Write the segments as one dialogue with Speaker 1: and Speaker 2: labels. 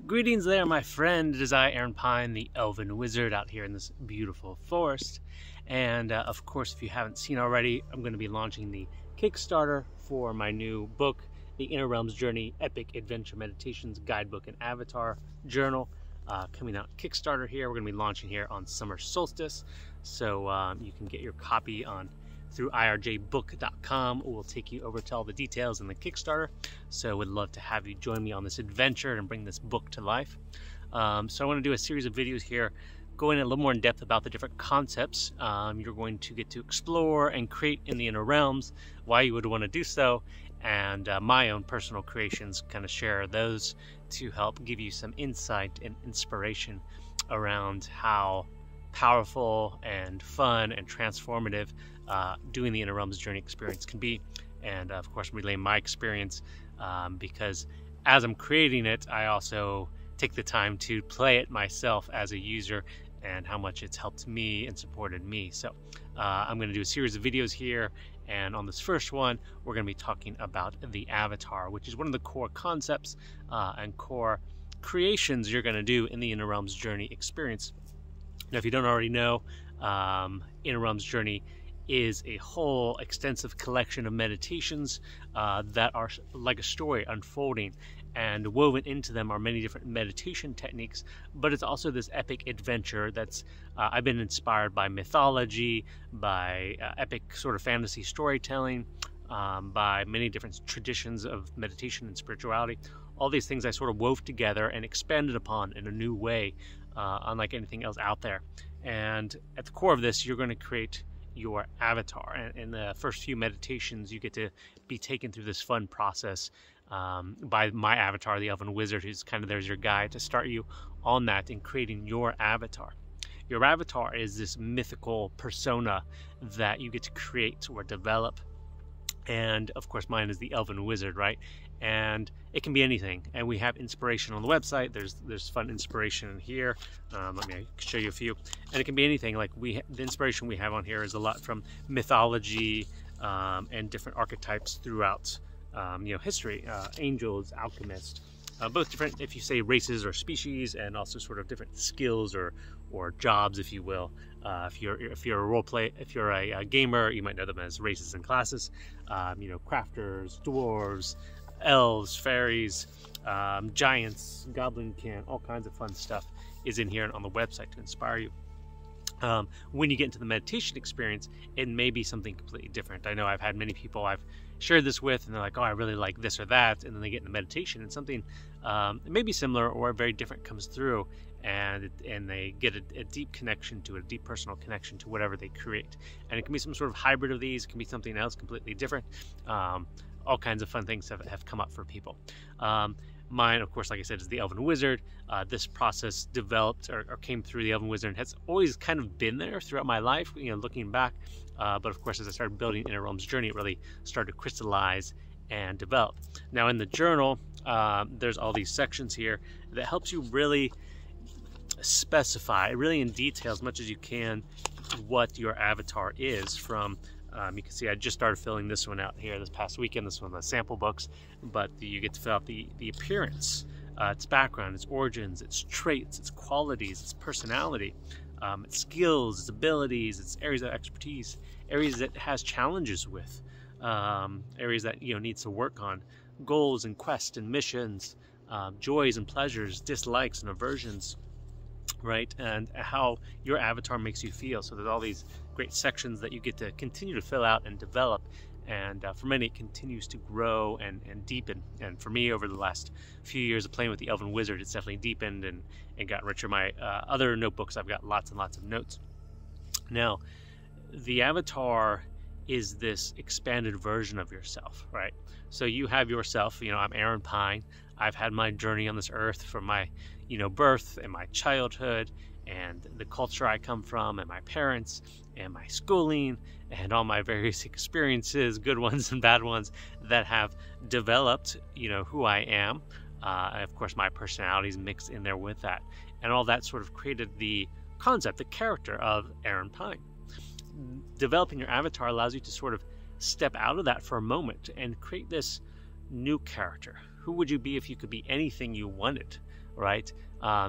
Speaker 1: Greetings there, my friend. It is I, Aaron Pine, the Elven Wizard, out here in this beautiful forest. And of course, if you haven't seen already, I'm going to be launching the Kickstarter for my new book, The Inner Realms Journey, Epic Adventure Meditations, Guidebook, and Avatar Journal. Coming out Kickstarter here. We're going to be launching here on summer solstice. So you can get your copy through irjbook.com. We'll take you over to all the details in the Kickstarter. So would love to have you join me on this adventure and bring this book to life. So I want to do a series of videos here going a little more in depth about the different concepts you're going to get to explore and create in the inner realms, why you would want to do so, and my own personal creations, kind of share those to help give you some insight and inspiration around how powerful and fun and transformative doing the Inner Realms Journey experience can be. And of course, relay my experience because as I'm creating it, I also take the time to play it myself as a user and how much it's helped me and supported me. So I'm going to do a series of videos here, and on this first one we're going to be talking about the avatar, which is one of the core concepts and core creations you're going to do in the Inner Realms Journey experience. Now, if you don't already know, Inner Realms Journey is a whole extensive collection of meditations that are like a story unfolding, and woven into them are many different meditation techniques, but it's also this epic adventure that's I've been inspired by mythology, by epic sort of fantasy storytelling, by many different traditions of meditation and spirituality. All these things I sort of wove together and expanded upon in a new way, unlike anything else out there. And at the core of this, you're going to create your avatar. And in the first few meditations, you get to be taken through this fun process by my avatar, the Elven Wizard, who's kind of there's your guide to start you on that in creating your avatar. Your avatar is this mythical persona that you get to create or develop. And of course, mine is the Elven Wizard, right? And it can be anything. And we have inspiration on the website. There's fun inspiration in here. Let me show you a few. And it can be anything. Like the inspiration we have on here is a lot from mythology and different archetypes throughout history. Angels, alchemists, both different, if you say races or species, and also sort of different skills or jobs, if you will. If you're a role play, if you're a gamer, you might know them as races and classes. Crafters, dwarves, elves, fairies, giants, goblin can, all kinds of fun stuff is in here on the website to inspire you. When you get into the meditation experience, it may be something completely different. I know I've had many people I've shared this with, and they're like, oh, I really like this or that, and then they get into meditation and something it may be similar or very different comes through, and they get a deep connection to it, a deep personal connection to whatever they create. And it can be some sort of hybrid of these, it can be something else completely different. All kinds of fun things have come up for people. Mine, of course, like I said, is the Elven Wizard. This process developed or came through the Elven Wizard and has always kind of been there throughout my life, looking back. But of course, as I started building Inner Realms Journey, it really started to crystallize and develop. Now, in the journal, there's all these sections here that helps you really specify, really in detail, as much as you can, what your avatar is. From you can see I just started filling this one out here this past weekend. This one was sample books, but you get to fill out the appearance, its background, its origins, its traits, its qualities, its personality, its skills, its abilities, its areas of expertise, areas that it has challenges with, areas that needs to work on, goals and quests and missions, joys and pleasures, dislikes and aversions, right? And how your avatar makes you feel. So there's all these great sections that you get to continue to fill out and develop, and for many it continues to grow and deepen. And for me, over the last few years of playing with the Elven Wizard, it's definitely deepened and got richer. My other notebooks, I've got lots and lots of notes. Now, the avatar is this expanded version of yourself, right? So you have yourself, I'm Aaron Pine. I've had my journey on this earth from my birth and my childhood and the culture I come from and my parents and my schooling and all my various experiences, good ones and bad ones, that have developed who I am. And of course, my personality is mixed in there with that, and all that sort of created the concept, the character of Aaron Pine. Developing your avatar allows you to sort of step out of that for a moment and create this new character. Who would you be if you could be anything you wanted? right?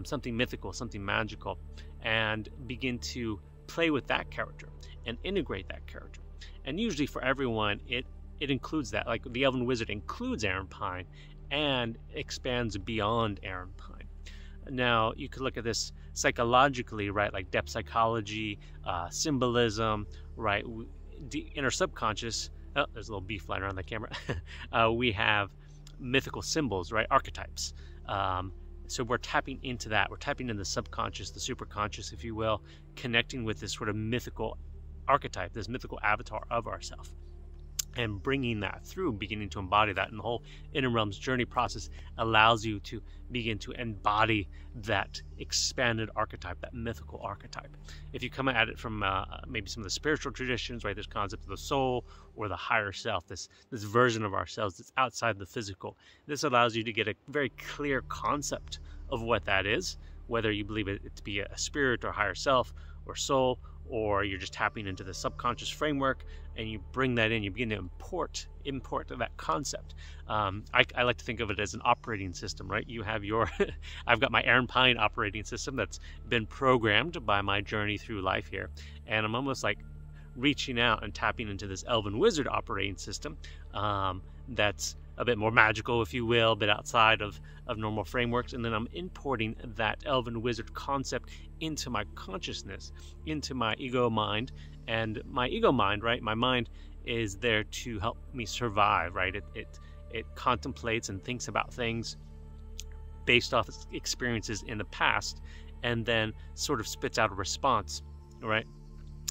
Speaker 1: Something mythical, something magical, and begin to play with that character and integrate that character. And usually for everyone, it includes that. Like the Elven Wizard includes Aaron Pine and expands beyond Aaron Pine. Now, you could look at this psychologically, right? Like depth psychology, symbolism, right? In our subconscious, oh, there's a little bee flying around the camera. We have mythical symbols, right? Archetypes. So we're tapping into that. We're tapping into the subconscious, the superconscious, if you will, connecting with this sort of mythical archetype, this mythical avatar of ourself, and bringing that through, beginning to embody that. And the whole Inner Realms journey process allows you to begin to embody that expanded archetype, that mythical archetype. If you come at it from maybe some of the spiritual traditions, right, this concept of the soul or the higher self, this version of ourselves that's outside the physical, this allows you to get a very clear concept of what that is, whether you believe it to be a spirit or higher self or soul, or you're just tapping into the subconscious framework and you bring that in, you begin to import that concept. I like to think of it as an operating system, right? You have your, I've got my Aaron Pine operating system that's been programmed by my journey through life here. And I'm almost like reaching out and tapping into this Elven Wizard operating system that's a bit more magical, if you will, a bit outside of normal frameworks. And then I'm importing that Elven Wizard concept into my consciousness, into my ego mind. And my ego mind, right, my mind is there to help me survive, right? It contemplates and thinks about things based off its experiences in the past, and then sort of spits out a response, right?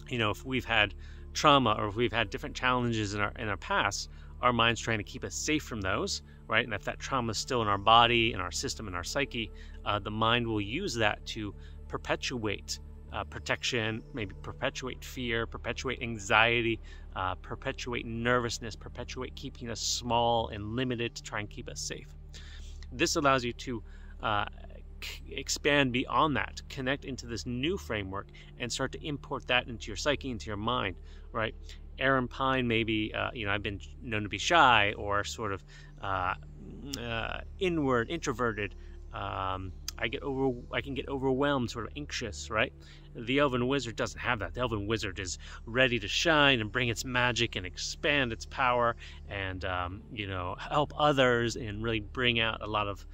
Speaker 1: You know, if we've had trauma or if we've had different challenges in our past, our mind's trying to keep us safe from those, right? And if that trauma is still in our body, in our system, in our psyche, the mind will use that to perpetuate protection, maybe perpetuate fear, perpetuate anxiety, perpetuate nervousness, perpetuate keeping us small and limited to try and keep us safe. This allows you to expand beyond that, connect into this new framework and start to import that into your psyche, into your mind, right? Aaron Pine, maybe, I've been known to be shy or sort of inward, introverted. I can get overwhelmed, sort of anxious, right? The Elven Wizard doesn't have that. The Elven Wizard is ready to shine and bring its magic and expand its power and, help others and really bring out a lot of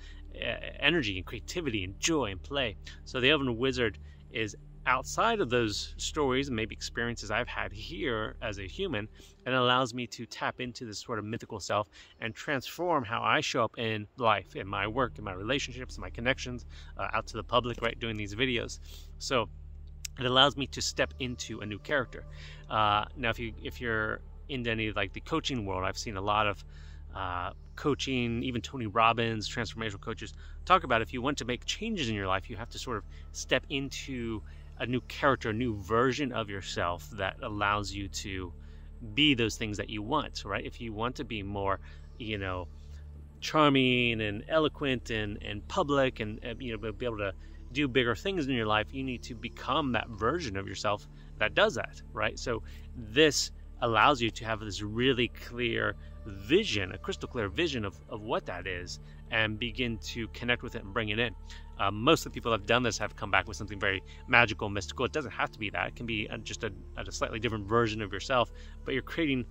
Speaker 1: energy and creativity and joy and play. So the Elven Wizard is outside of those stories and maybe experiences I've had here as a human, and allows me to tap into this sort of mythical self and transform how I show up in life, in my work, in my relationships, in my connections, out to the public, right, doing these videos. So it allows me to step into a new character. Now, if you're into any like the coaching world, I've seen a lot of coaching, even Tony Robbins, transformational coaches talk about if you want to make changes in your life, you have to sort of step into a new character, a new version of yourself that allows you to be those things that you want, right? If you want to be more, charming and eloquent and public and, be able to do bigger things in your life, you need to become that version of yourself that does that, right? So this allows you to have this really clear vision, a crystal clear vision of what that is, and begin to connect with it and bring it in. Most of the people that have done this have come back with something very magical, mystical. It doesn't have to be that. It can be just a slightly different version of yourself, but you're creating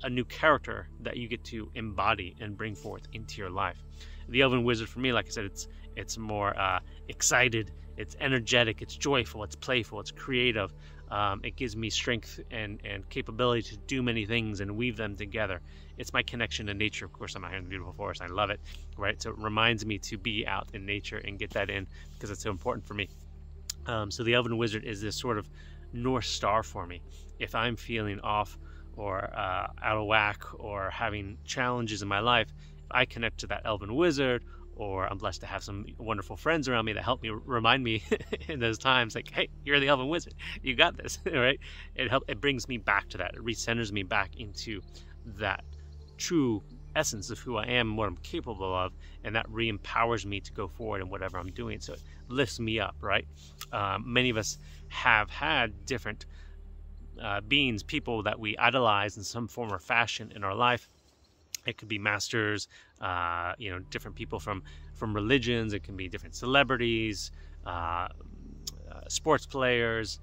Speaker 1: a new character that you get to embody and bring forth into your life. The Elven Wizard, for me, like I said, it's more excited, it's energetic, it's joyful, it's playful, it's creative. It gives me strength and capability to do many things and weave them together. It's my connection to nature. Of course, I'm out here in the beautiful forest. I love it, right? So it reminds me to be out in nature and get that in because it's so important for me. So the Elven Wizard is this sort of North Star for me. If I'm feeling off or out of whack or having challenges in my life, if I connect to that Elven Wizard, or I'm blessed to have some wonderful friends around me that help me remind me in those times, like, hey, you're the Elven Wizard, you got this, right? It brings me back to that. It recenters me back into that true essence of who I am and what I'm capable of, and that re-empowers me to go forward in whatever I'm doing. So it lifts me up, right? Many of us have had different beings, people that we idolize in some form or fashion in our life, It could be masters, different people from religions. It can be different celebrities, sports players.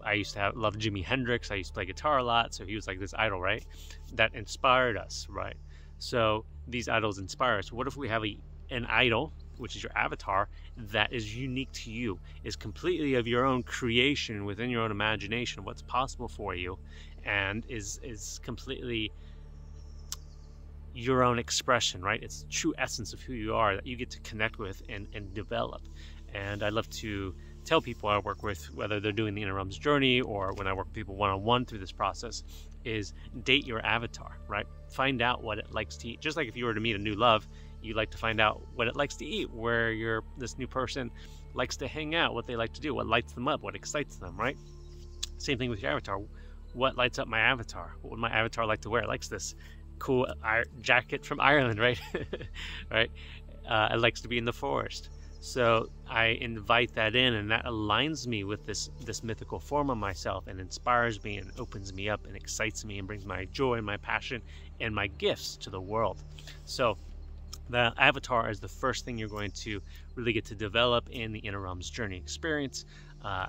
Speaker 1: I used to love Jimi Hendrix. I used to play guitar a lot, so he was like this idol, right? That inspired us, right? So these idols inspire us. What if we have an idol, which is your avatar, that is unique to you, is completely of your own creation, within your own imagination, what's possible for you, and is completely your own expression, right? It's the true essence of who you are that you get to connect with and develop. And I love to tell people I work with, whether they're doing the Inner Realms journey or when I work with people one-on-one through this process, is date your avatar, right? Find out what it likes to eat. Just like if you were to meet a new love, you like to find out what it likes to eat, where this new person likes to hang out, what they like to do, what lights them up, what excites them, right? Same thing with your avatar. What lights up my avatar? What would my avatar like to wear? It likes this cool jacket from Ireland, right? Right? It likes to be in the forest. So I invite that in, and that aligns me with this mythical form of myself, and inspires me and opens me up and excites me and brings my joy and my passion and my gifts to the world. So the avatar is the first thing you're going to really get to develop in the Inner Realms journey experience.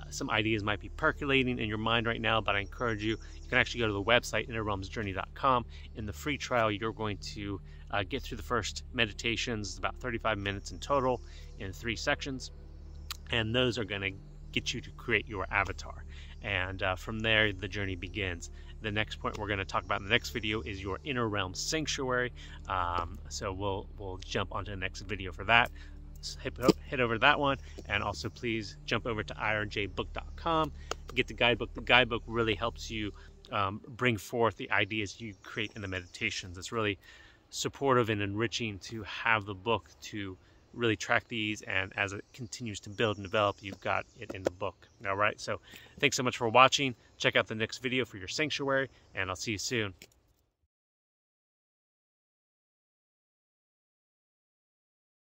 Speaker 1: Some ideas might be percolating in your mind right now, but I encourage you can actually go to the website, innerrealmsjourney.com. In the free trial, you're going to get through the first meditations. It's about 35 minutes in total in 3 sections. And those are going to get you to create your avatar. And from there, the journey begins. The next point we're going to talk about in the next video is your Inner Realm Sanctuary. So we'll jump onto the next video for that. Head over to that one, and also please jump over to irjbook.com, get the guidebook. The guidebook really helps you bring forth the ideas you create in the meditations. It's really supportive and enriching to have the book to really track these, and as it continues to build and develop, you've got it in the book. All right, so thanks so much for watching. Check out the next video for your sanctuary, and I'll see you soon.